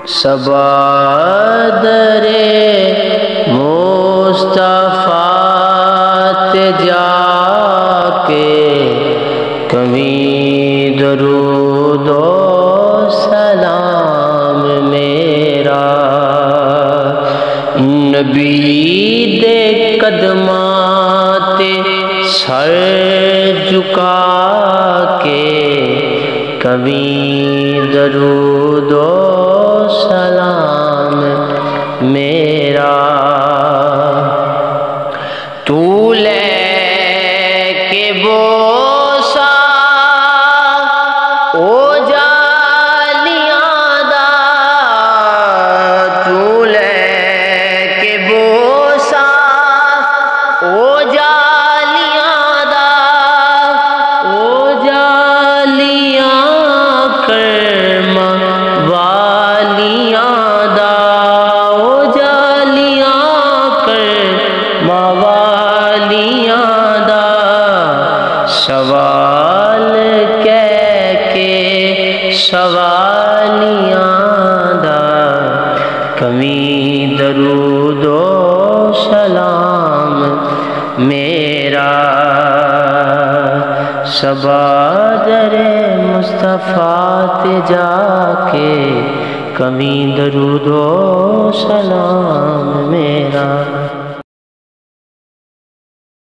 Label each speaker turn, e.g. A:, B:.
A: صبا درے مصطفیٰ تے جا کے کبھی درود و سلام میرا نبی دے قدماں تے سر جھکا کے کبھی درود و سلام میرا تو لے کے بوسا او جالیاں دا تو لے کے بوسا او جالیاں دا او جالیاں کرم والیاں دا او جالیاں کرم والیاں دا سوال کہہ کے سوالیاں دا کمی درود و سلام میرا صبا درے مصطفیٰ تے جا کے کمی درود و سلام میرا